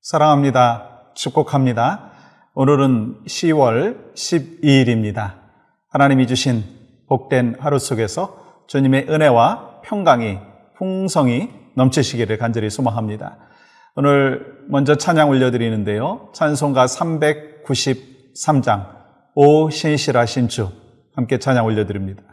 사랑합니다. 축복합니다. 오늘은 10월 12일입니다. 하나님이 주신 복된 하루 속에서 주님의 은혜와 평강이 풍성히 넘치시기를 간절히 소망합니다. 오늘 먼저 찬양 올려드리는데요. 찬송가 393장 오 신실하신 주 함께 찬양 올려드립니다.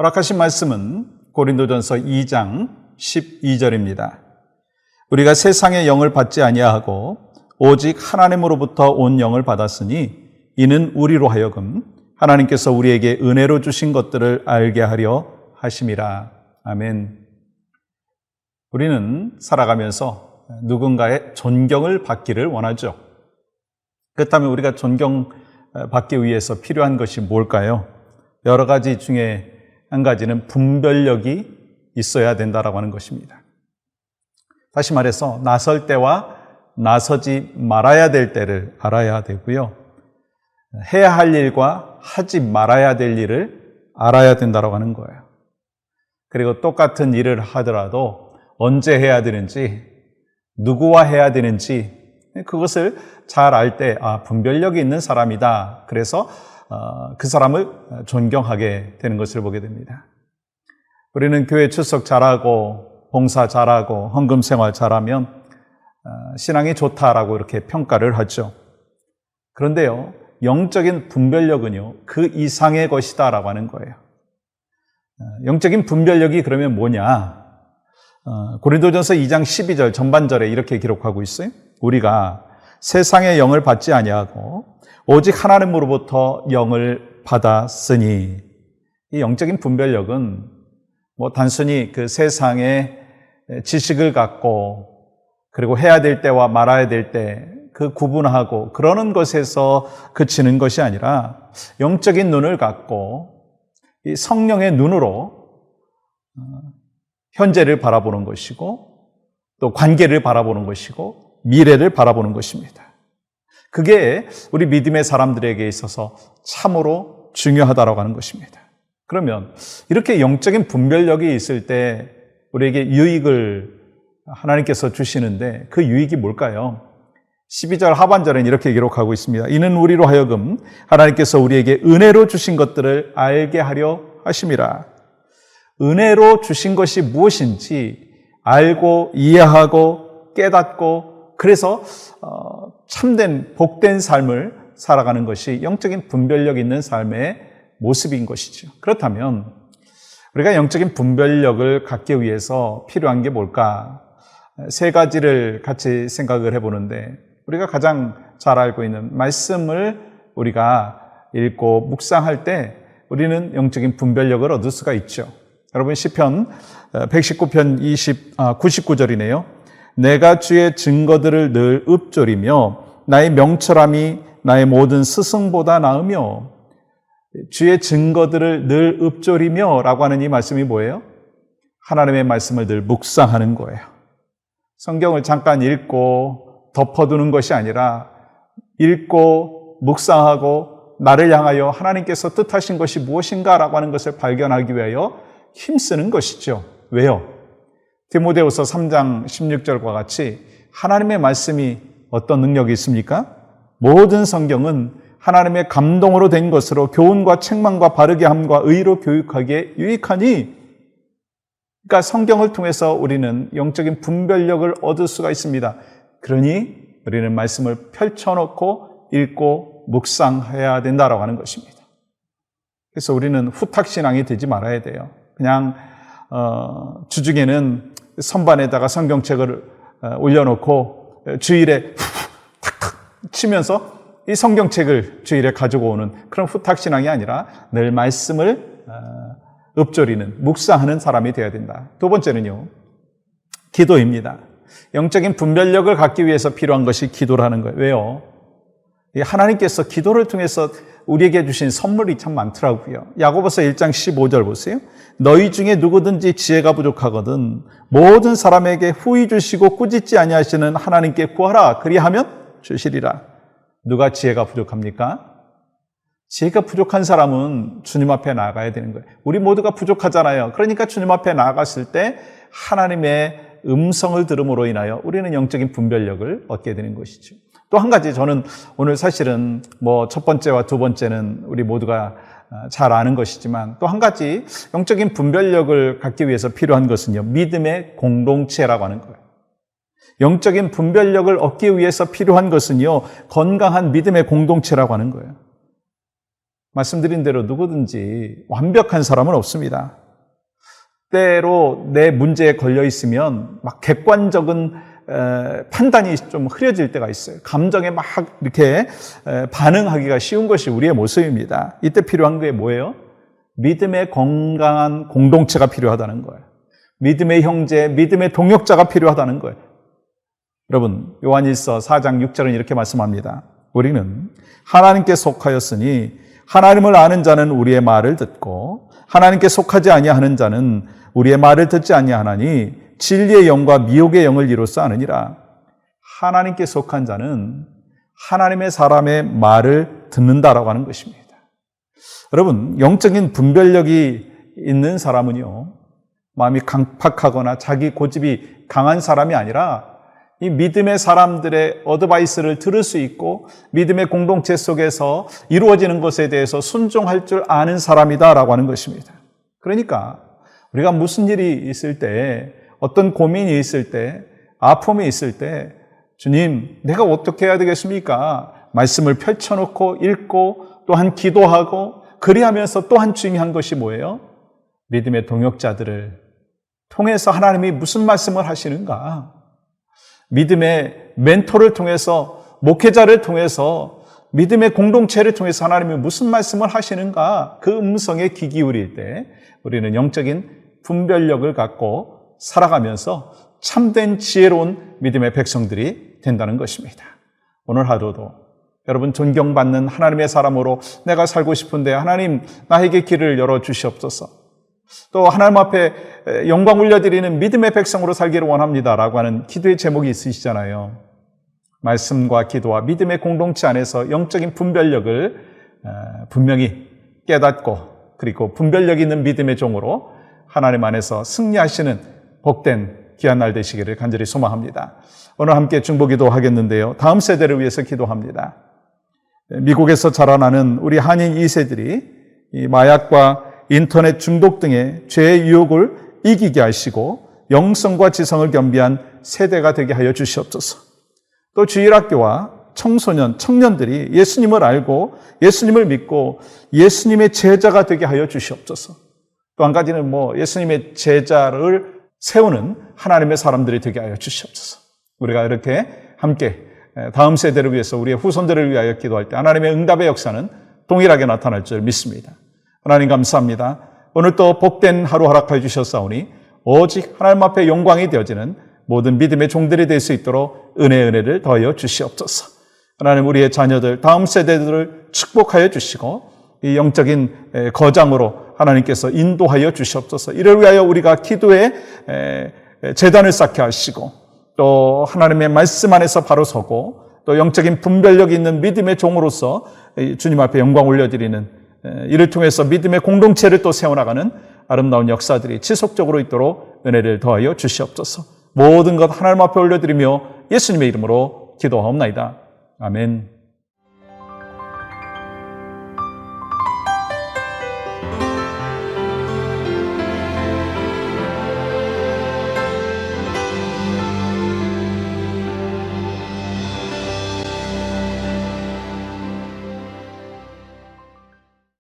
허락하신 말씀은 고린도전서 2장 12절입니다. 우리가 세상의 영을 받지 아니하고 오직 하나님으로부터 온 영을 받았으니 이는 우리로 하여금 하나님께서 우리에게 은혜로 주신 것들을 알게 하려 하심이라. 아멘. 우리는 살아가면서 누군가의 존경을 받기를 원하죠. 그렇다면 우리가 존경받기 위해서 필요한 것이 뭘까요? 여러 가지 중에 한 가지는 분별력이 있어야 된다라고 하는 것입니다. 다시 말해서 나설 때와 나서지 말아야 될 때를 알아야 되고요. 해야 할 일과 하지 말아야 될 일을 알아야 된다라고 하는 거예요. 그리고 똑같은 일을 하더라도 언제 해야 되는지, 누구와 해야 되는지 그것을 잘 알 때 분별력이 있는 사람이다. 그래서 그 사람을 존경하게 되는 것을 보게 됩니다. 우리는 교회 출석 잘하고 봉사 잘하고 헌금 생활 잘하면 신앙이 좋다라고 이렇게 평가를 하죠. 그런데요, 영적인 분별력은요, 그 이상의 것이다라고 하는 거예요. 영적인 분별력이 그러면 뭐냐? 고린도전서 2장 12절 전반절에 이렇게 기록하고 있어요. 우리가 세상의 영을 받지 아니하고 오직 하나님으로부터 영을 받았으니, 이 영적인 분별력은 단순히 그 세상의 지식을 갖고 그리고 해야 될 때와 말아야 될 때 그 구분하고 그러는 것에서 그치는 것이 아니라 영적인 눈을 갖고 이 성령의 눈으로 현재를 바라보는 것이고 또 관계를 바라보는 것이고 미래를 바라보는 것입니다. 그게 우리 믿음의 사람들에게 있어서 참으로 중요하다고 하는 것입니다. 그러면 이렇게 영적인 분별력이 있을 때 우리에게 유익을 하나님께서 주시는데 그 유익이 뭘까요? 12절 하반절은 이렇게 기록하고 있습니다. 이는 우리로 하여금 하나님께서 우리에게 은혜로 주신 것들을 알게 하려 하심이라. 은혜로 주신 것이 무엇인지 알고 이해하고 깨닫고 그래서 참된 복된 삶을 살아가는 것이 영적인 분별력 있는 삶의 모습인 것이죠. 그렇다면 우리가 영적인 분별력을 갖기 위해서 필요한 게 뭘까? 세 가지를 같이 생각을 해보는데 우리가 가장 잘 알고 있는 말씀을 우리가 읽고 묵상할 때 우리는 영적인 분별력을 얻을 수가 있죠. 여러분 시편 119편 99절이네요. 내가 주의 증거들을 늘 읊조리며 나의 명철함이 나의 모든 스승보다 나으며 주의 증거들을 늘 읊조리며 라고 하는 이 말씀이 뭐예요? 하나님의 말씀을 늘 묵상하는 거예요. 성경을 잠깐 읽고 덮어두는 것이 아니라 읽고 묵상하고 나를 향하여 하나님께서 뜻하신 것이 무엇인가라고 하는 것을 발견하기 위하여 힘쓰는 것이죠. 왜요? 디모데후서 3장 16절과 같이 하나님의 말씀이 어떤 능력이 있습니까? 모든 성경은 하나님의 감동으로 된 것으로 교훈과 책망과 바르게 함과 의로 교육하기에 유익하니 그러니까 성경을 통해서 우리는 영적인 분별력을 얻을 수가 있습니다. 그러니 우리는 말씀을 펼쳐놓고 읽고 묵상해야 된다라고 하는 것입니다. 그래서 우리는 후탁신앙이 되지 말아야 돼요. 그냥 주중에는 선반에다가 성경책을 올려놓고 주일에 탁탁 치면서 이 성경책을 주일에 가지고 오는 그런 후탁신앙이 아니라 늘 말씀을 읊조리는 묵상하는 사람이 되어야 된다. 두 번째는요. 기도입니다. 영적인 분별력을 갖기 위해서 필요한 것이 기도라는 거예요. 왜요? 하나님께서 기도를 통해서 우리에게 주신 선물이 참 많더라고요. 야고보서 1장 15절 보세요. 너희 중에 누구든지 지혜가 부족하거든 모든 사람에게 후히 주시고 꾸짖지 아니하시는 하나님께 구하라. 그리하면 주시리라. 누가 지혜가 부족합니까? 지혜가 부족한 사람은 주님 앞에 나아가야 되는 거예요. 우리 모두가 부족하잖아요. 그러니까 주님 앞에 나아갔을 때 하나님의 음성을 들음으로 인하여 우리는 영적인 분별력을 얻게 되는 것이죠. 또 한 가지 저는 오늘 사실은 첫 번째와 두 번째는 우리 모두가 잘 아는 것이지만 또 한 가지 영적인 분별력을 갖기 위해서 필요한 것은요. 믿음의 공동체라고 하는 거예요. 영적인 분별력을 얻기 위해서 필요한 것은요. 건강한 믿음의 공동체라고 하는 거예요. 말씀드린 대로 누구든지 완벽한 사람은 없습니다. 때로 내 문제에 걸려 있으면 막 객관적인 판단이 좀 흐려질 때가 있어요. 감정에 막 이렇게 반응하기가 쉬운 것이 우리의 모습입니다. 이때 필요한 게 뭐예요? 믿음의 건강한 공동체가 필요하다는 거예요. 믿음의 형제, 믿음의 동역자가 필요하다는 거예요. 여러분, 요한일서 4장 6절은 이렇게 말씀합니다. 우리는 하나님께 속하였으니 하나님을 아는 자는 우리의 말을 듣고 하나님께 속하지 아니하는 자는 우리의 말을 듣지 아니하나니 진리의 영과 미혹의 영을 이로써 아느니라. 하나님께 속한 자는 하나님의 사람의 말을 듣는다라고 하는 것입니다. 여러분, 영적인 분별력이 있는 사람은요, 마음이 강팍하거나 자기 고집이 강한 사람이 아니라 이 믿음의 사람들의 어드바이스를 들을 수 있고 믿음의 공동체 속에서 이루어지는 것에 대해서 순종할 줄 아는 사람이다라고 하는 것입니다. 그러니까 우리가 무슨 일이 있을 때, 어떤 고민이 있을 때, 아픔이 있을 때 주님, 내가 어떻게 해야 되겠습니까? 말씀을 펼쳐놓고 읽고 또한 기도하고 그리하면서 또한 중요한 것이 뭐예요? 믿음의 동역자들을 통해서 하나님이 무슨 말씀을 하시는가? 믿음의 멘토를 통해서, 목회자를 통해서, 믿음의 공동체를 통해서 하나님이 무슨 말씀을 하시는가? 그 음성에 귀 기울일 때 우리는 영적인 분별력을 갖고 살아가면서 참된 지혜로운 믿음의 백성들이 된다는 것입니다. 오늘 하루도 여러분 존경받는 하나님의 사람으로 내가 살고 싶은데 하나님 나에게 길을 열어주시옵소서. 또 하나님 앞에 영광 올려드리는 믿음의 백성으로 살기를 원합니다라고 하는 기도의 제목이 있으시잖아요. 말씀과 기도와 믿음의 공동체 안에서 영적인 분별력을 분명히 깨닫고 그리고 분별력 있는 믿음의 종으로 하나님 안에서 승리하시는 복된 귀한 날 되시기를 간절히 소망합니다. 오늘 함께 중보기도 하겠는데요. 다음 세대를 위해서 기도합니다. 미국에서 자라나는 우리 한인 2세들이 이 마약과 인터넷 중독 등의 죄의 유혹을 이기게 하시고 영성과 지성을 겸비한 세대가 되게 하여 주시옵소서. 또 주일학교와 청소년, 청년들이 예수님을 알고 예수님을 믿고 예수님의 제자가 되게 하여 주시옵소서. 또 한 가지는 예수님의 제자를 세우는 하나님의 사람들이 되게 하여 주시옵소서. 우리가 이렇게 함께 다음 세대를 위해서 우리의 후손들을 위하여 기도할 때 하나님의 응답의 역사는 동일하게 나타날 줄 믿습니다. 하나님 감사합니다. 오늘 또 복된 하루 허락하여 주셨사오니 오직 하나님 앞에 영광이 되어지는 모든 믿음의 종들이 될 수 있도록 은혜를 더하여 주시옵소서. 하나님 우리의 자녀들, 다음 세대들을 축복하여 주시고 이 영적인 거장으로 하나님께서 인도하여 주시옵소서. 이를 위하여 우리가 기도의 제단을 쌓게 하시고 또 하나님의 말씀 안에서 바로 서고 또 영적인 분별력 있는 믿음의 종으로서 주님 앞에 영광 올려드리는 이를 통해서 믿음의 공동체를 또 세워나가는 아름다운 역사들이 지속적으로 있도록 은혜를 더하여 주시옵소서. 모든 것 하나님 앞에 올려드리며 예수님의 이름으로 기도하옵나이다. 아멘.